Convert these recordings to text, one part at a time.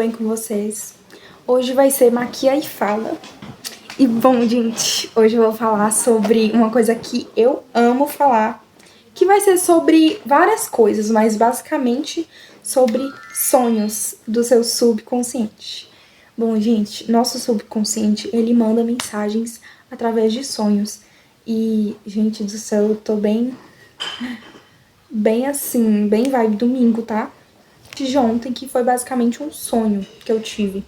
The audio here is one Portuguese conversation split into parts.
bem com vocês? Hoje vai ser Maquia e Fala. E bom, gente, hoje eu vou falar sobre uma coisa que eu amo falar, que vai ser sobre várias coisas, mas basicamente sobre sonhos do seu subconsciente. Bom, gente, nosso subconsciente, ele manda mensagens através de sonhos. E, gente do céu, eu tô bem assim, bem vibe domingo, tá? De ontem, que foi basicamente um sonho que eu tive.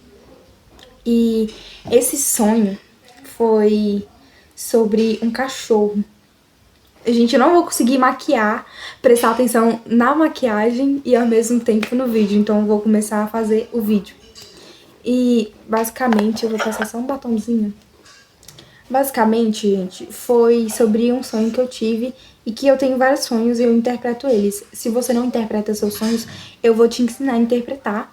E esse sonho foi sobre um cachorro. Gente, eu não vou conseguir maquiar, prestar atenção na maquiagem e ao mesmo tempo no vídeo, então eu vou começar a fazer o vídeo. E basicamente, eu vou passar só um batomzinho. Basicamente, gente, foi sobre um sonho que eu tive e que eu tenho vários sonhos e eu interpreto eles. Se você não interpreta seus sonhos, eu vou te ensinar a interpretar.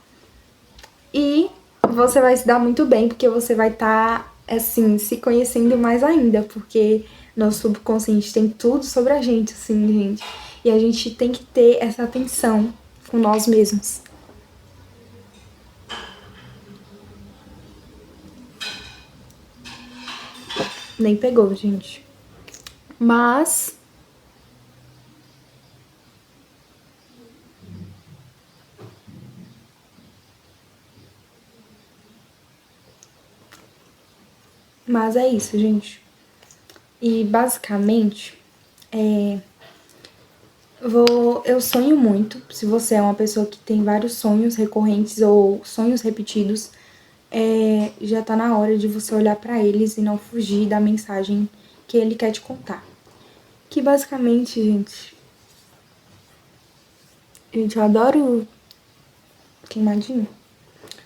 E você vai se dar muito bem, porque você vai estar, assim, se conhecendo mais ainda, porque nosso subconsciente tem tudo sobre a gente, assim, gente. E a gente tem que ter essa atenção com nós mesmos. Nem pegou, gente. Mas é isso, gente. E basicamente, eu sonho muito. Se você é uma pessoa que tem vários sonhos recorrentes ou sonhos repetidos, já tá na hora de você olhar pra eles e não fugir da mensagem que ele quer te contar. Que basicamente, gente, eu adoro queimadinho.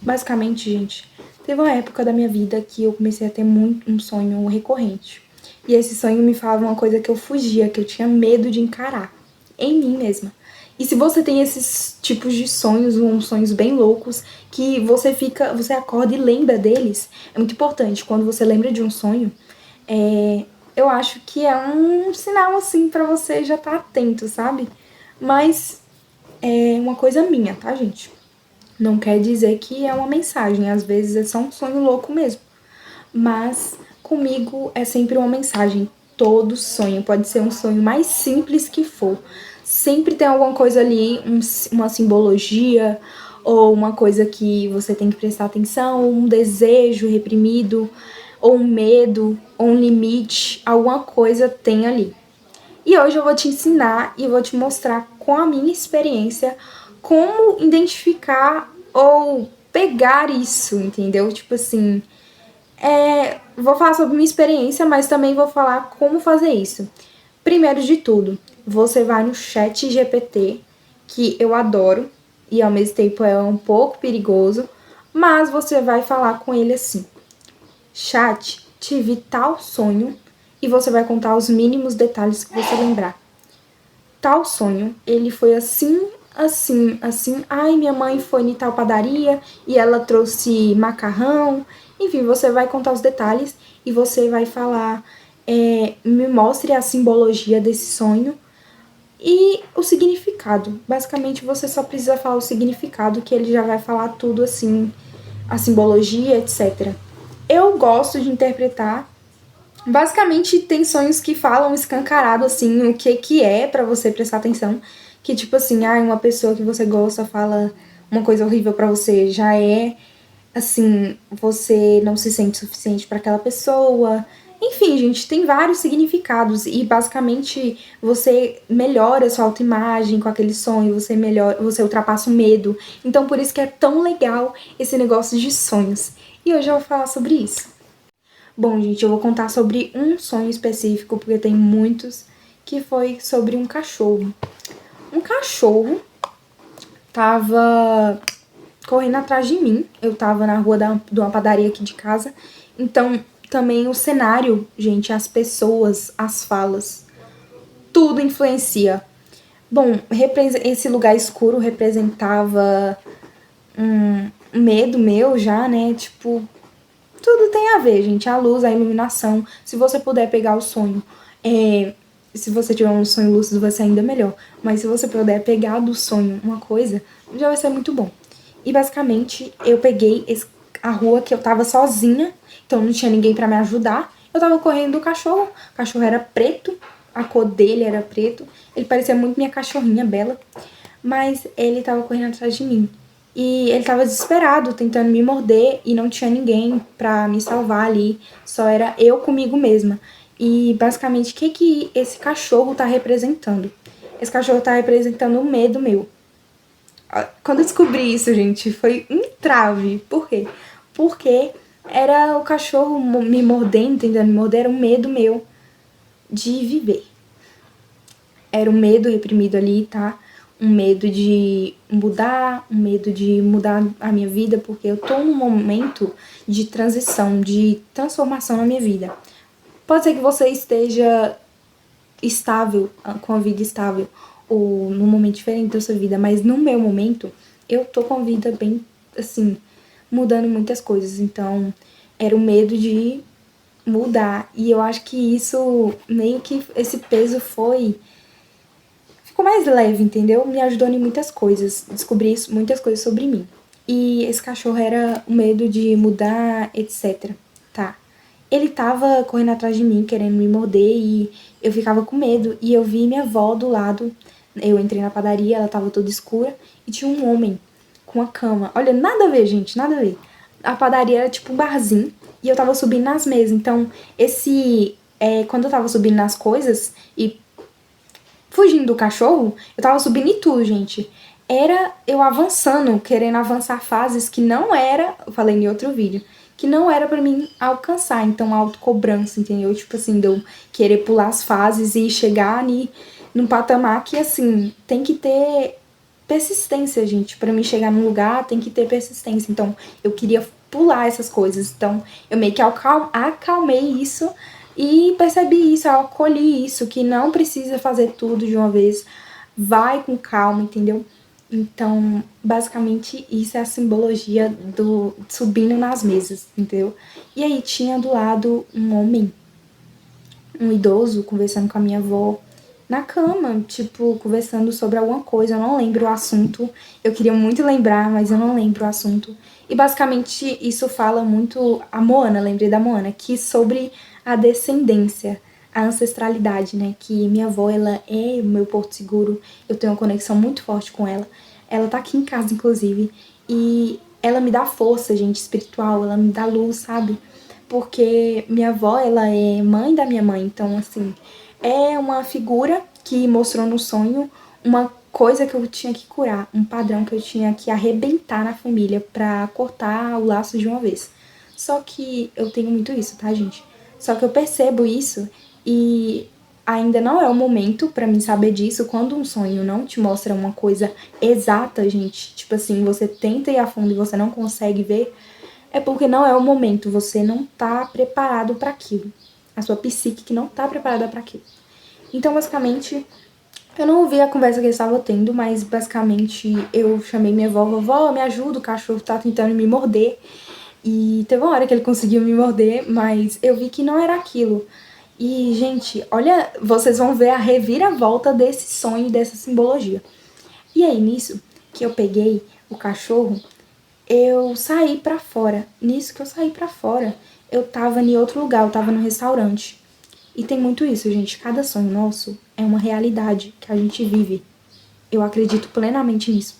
Basicamente, gente, teve uma época da minha vida que eu comecei a ter muito um sonho recorrente. E esse sonho me falava uma coisa que eu fugia, que eu tinha medo de encarar em mim mesma. E se você tem esses tipos de sonhos, uns sonhos bem loucos, que você acorda e lembra deles, é muito importante. Quando você lembra de um sonho, eu acho que é um sinal, assim, pra você já estar atento, sabe? Mas é uma coisa minha, tá, gente? Não quer dizer que é uma mensagem, às vezes é só um sonho louco mesmo. Mas comigo é sempre uma mensagem. Todo sonho, pode ser um sonho mais simples que for. Sempre tem alguma coisa ali, uma simbologia, ou uma coisa que você tem que prestar atenção, um desejo reprimido, ou um medo, ou um limite, alguma coisa tem ali. E hoje eu vou te ensinar e vou te mostrar com a minha experiência como identificar ou pegar isso, entendeu? Tipo assim, vou falar sobre minha experiência, mas também vou falar como fazer isso. Primeiro de tudo, você vai no Chat GPT, que eu adoro e ao mesmo tempo é um pouco perigoso, mas você vai falar com ele assim: Chat, tive tal sonho, e você vai contar os mínimos detalhes que você lembrar. Tal sonho, ele foi assim, assim, assim. Ai, minha mãe foi em tal padaria e ela trouxe macarrão. Enfim, você vai contar os detalhes e você vai falar, me mostre a simbologia desse sonho e o significado. Basicamente, você só precisa falar o significado, que ele já vai falar tudo assim, a simbologia, etc. Eu gosto de interpretar. Basicamente, tem sonhos que falam escancarado, assim, o que é pra você prestar atenção. Que, tipo assim, uma pessoa que você gosta fala uma coisa horrível pra você, já assim, você não se sente suficiente pra aquela pessoa. Enfim, gente, tem vários significados e, basicamente, você melhora a sua autoimagem com aquele sonho, você ultrapassa o medo. Então, por isso que é tão legal esse negócio de sonhos. E hoje eu vou falar sobre isso. Bom, gente, eu vou contar sobre um sonho específico, porque tem muitos, que foi sobre um cachorro. Um cachorro tava correndo atrás de mim. Eu tava na rua de uma padaria aqui de casa. Então, também o cenário, gente, as pessoas, as falas, tudo influencia. Bom, esse lugar escuro representava um medo meu já, né? Tipo, tudo tem a ver, gente. A luz, a iluminação. Se você puder pegar o sonho, se você tiver um sonho lúcido, vai ser ainda melhor. Mas se você puder pegar do sonho uma coisa, já vai ser muito bom. E basicamente eu peguei a rua que eu tava sozinha, então não tinha ninguém pra me ajudar. Eu tava correndo do cachorro, o cachorro era preto, a cor dele era preto, ele parecia muito minha cachorrinha Bela, mas ele tava correndo atrás de mim. E ele tava desesperado, tentando me morder, e não tinha ninguém pra me salvar ali, só era eu comigo mesma. E basicamente, o que esse cachorro tá representando? Esse cachorro tá representando o medo meu. Quando eu descobri isso, gente, foi um trave. Por quê? Porque era o cachorro me mordendo, tentando me morder, era um medo meu de viver. Era um medo reprimido ali, tá? Um medo de mudar, um medo de mudar a minha vida, porque eu tô num momento de transição, de transformação na minha vida. Pode ser que você esteja estável, com a vida estável, ou num momento diferente da sua vida, mas no meu momento, eu tô com a vida bem, assim, mudando muitas coisas. Então, era o medo de mudar. E eu acho que isso, meio que esse peso ficou mais leve, entendeu? Me ajudou em muitas coisas, descobri muitas coisas sobre mim. E esse cachorro era o medo de mudar, etc. Tá. Ele tava correndo atrás de mim, querendo me morder, e eu ficava com medo. E eu vi minha avó do lado. Eu entrei na padaria, ela tava toda escura, e tinha um homem com uma cama. Olha, nada a ver, gente, nada a ver. A padaria era tipo um barzinho, e eu tava subindo nas mesas. Então, quando eu tava subindo nas coisas e fugindo do cachorro, eu tava subindo em tudo, gente. Era eu avançando, querendo avançar fases que não era, eu falei em outro vídeo, que não era pra mim alcançar. Então, autocobrança, entendeu? Tipo assim, de eu querer pular as fases e chegar num patamar que, assim, tem que ter persistência, gente. Pra mim chegar num lugar, tem que ter persistência. Então, eu queria pular essas coisas. Então, eu meio que acalmei isso e percebi isso, eu acolhi isso, que não precisa fazer tudo de uma vez. Vai com calma, entendeu? Então, basicamente, isso é a simbologia do subindo nas mesas, entendeu? E aí tinha do lado um homem, um idoso, conversando com a minha avó na cama, tipo, conversando sobre alguma coisa. Eu não lembro o assunto. Eu queria muito lembrar, mas eu não lembro o assunto. E basicamente isso fala muito a Moana, lembrei da Moana, que sobre a descendência, a ancestralidade, né? Que minha avó, ela é o meu porto seguro. Eu tenho uma conexão muito forte com ela. Ela tá aqui em casa, inclusive, e ela me dá força, gente, espiritual, ela me dá luz, sabe? Porque minha avó, ela é mãe da minha mãe, então, assim, é uma figura que mostrou no sonho uma coisa que eu tinha que curar, um padrão que eu tinha que arrebentar na família pra cortar o laço de uma vez. Só que eu tenho muito isso, tá, gente? Só que eu percebo isso e ainda não é o momento pra mim saber disso. Quando um sonho não te mostra uma coisa exata, gente, tipo assim, você tenta ir a fundo e você não consegue ver, é porque não é o momento, você não tá preparado para aquilo. A sua psique que não tá preparada para aquilo. Então, basicamente, eu não ouvi a conversa que eles estavam tendo, mas basicamente eu chamei minha avó, vovó, me ajuda, o cachorro tá tentando me morder. E teve uma hora que ele conseguiu me morder, mas eu vi que não era aquilo. E, gente, olha, vocês vão ver a reviravolta desse sonho, dessa simbologia. E aí, nisso, que eu peguei o cachorro, eu saí pra fora. Nisso que eu saí pra fora, eu tava em outro lugar, eu tava no restaurante. E tem muito isso, gente. Cada sonho nosso é uma realidade que a gente vive. Eu acredito plenamente nisso.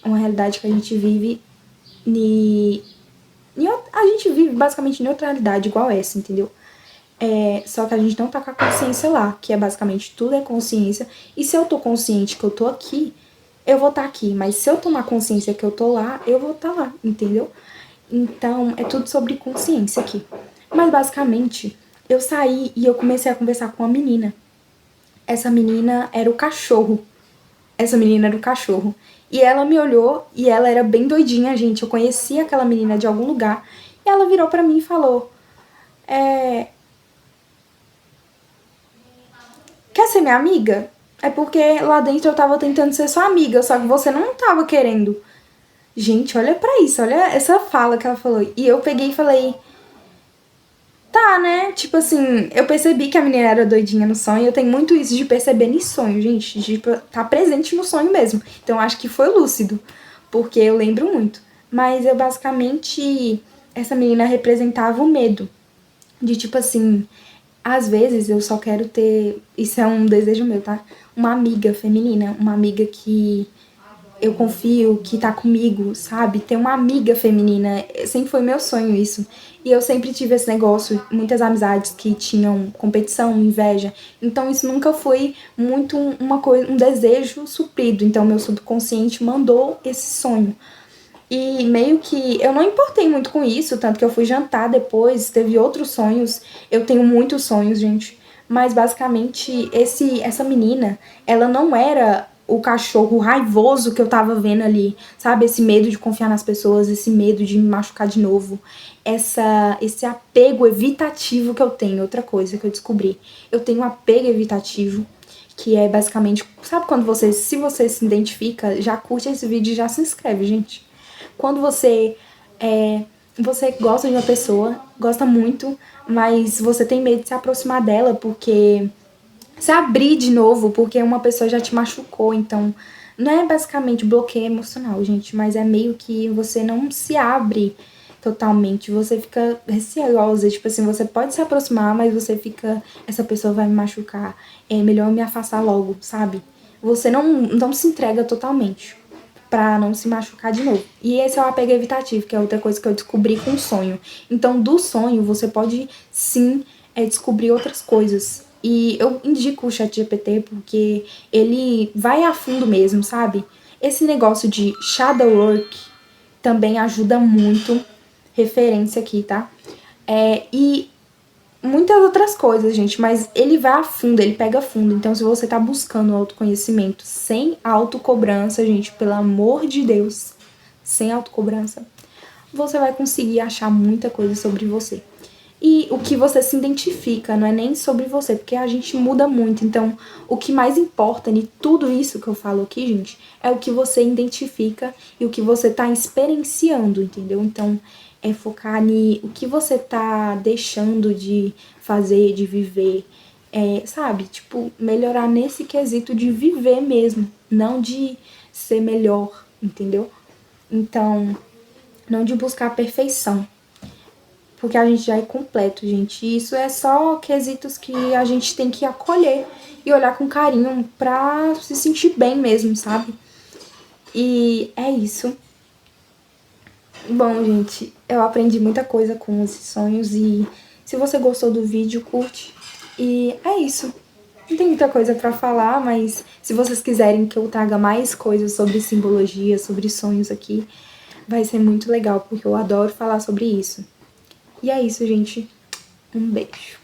É uma realidade que a gente vive a gente vive basicamente em outra realidade igual essa, entendeu? Só que a gente não tá com a consciência lá, que é basicamente tudo é consciência. E se eu tô consciente que eu tô aqui, eu vou estar aqui. Mas se eu tomar consciência que eu tô lá, eu vou estar lá, entendeu? Então, é tudo sobre consciência aqui. Mas basicamente, eu saí e eu comecei a conversar com uma menina. Essa menina era o cachorro. Essa menina era o cachorro. E ela me olhou e ela era bem doidinha, gente. Eu conhecia aquela menina de algum lugar. E ela virou pra mim e falou: Quer ser minha amiga? É porque lá dentro eu tava tentando ser sua amiga, só que você não tava querendo. Gente, olha pra isso, olha essa fala que ela falou. E eu peguei e falei: Tá, né? Tipo assim, eu percebi que a menina era doidinha no sonho. Eu tenho muito isso de perceber em sonho, gente. De tá presente no sonho mesmo. Então eu acho que foi lúcido. Porque eu lembro muito. Mas eu basicamente, essa menina representava o medo. De tipo assim, às vezes eu só quero ter, isso é um desejo meu, tá? Uma amiga feminina, uma amiga que eu confio, que tá comigo, sabe? Ter uma amiga feminina, sempre foi meu sonho isso. E eu sempre tive esse negócio, muitas amizades que tinham competição, inveja. Então isso nunca foi muito uma coisa, um desejo suprido. Então meu subconsciente mandou esse sonho. E meio que eu não importei muito com isso, tanto que eu fui jantar depois, teve outros sonhos. Eu tenho muitos sonhos, gente. Mas basicamente essa menina, ela não era o cachorro raivoso que eu tava vendo ali, sabe? Esse medo de confiar nas pessoas, esse medo de me machucar de novo, esse apego evitativo que eu tenho. Outra coisa que eu descobri, eu tenho um apego evitativo, que é basicamente, sabe quando você, se você se identifica, já curte esse vídeo e já se inscreve, gente. Quando você gosta de uma pessoa, gosta muito, mas você tem medo de se aproximar dela porque se abrir de novo porque uma pessoa já te machucou. Então, não é basicamente bloqueio emocional, gente, mas é meio que você não se abre totalmente, você fica receosa, tipo assim, você pode se aproximar, mas você fica, essa pessoa vai me machucar, é melhor me afastar logo, sabe? Você não se entrega totalmente pra não se machucar de novo. E esse é o apego evitativo, que é outra coisa que eu descobri com o sonho. Então, do sonho, você pode sim descobrir outras coisas. E eu indico o ChatGPT porque ele vai a fundo mesmo, sabe? Esse negócio de shadow work também ajuda muito. Referência aqui, tá? E muitas outras coisas, gente, mas ele vai a fundo, ele pega fundo. Então, se você tá buscando autoconhecimento sem autocobrança, gente, pelo amor de Deus, sem autocobrança, você vai conseguir achar muita coisa sobre você. E o que você se identifica, não é nem sobre você, porque a gente muda muito. Então, o que mais importa em tudo isso que eu falo aqui, gente, é o que você identifica e o que você tá experienciando, entendeu? Então, é focar o que você tá deixando de fazer, de viver, sabe? Tipo, melhorar nesse quesito de viver mesmo, não de ser melhor, entendeu? Então, não de buscar a perfeição, porque a gente já é completo, gente. E isso é só quesitos que a gente tem que acolher e olhar com carinho pra se sentir bem mesmo, sabe? E é isso. Bom, gente, eu aprendi muita coisa com esses sonhos e se você gostou do vídeo, curte. E é isso. Não tem muita coisa pra falar, mas se vocês quiserem que eu traga mais coisas sobre simbologia, sobre sonhos aqui, vai ser muito legal, porque eu adoro falar sobre isso. E é isso, gente. Um beijo.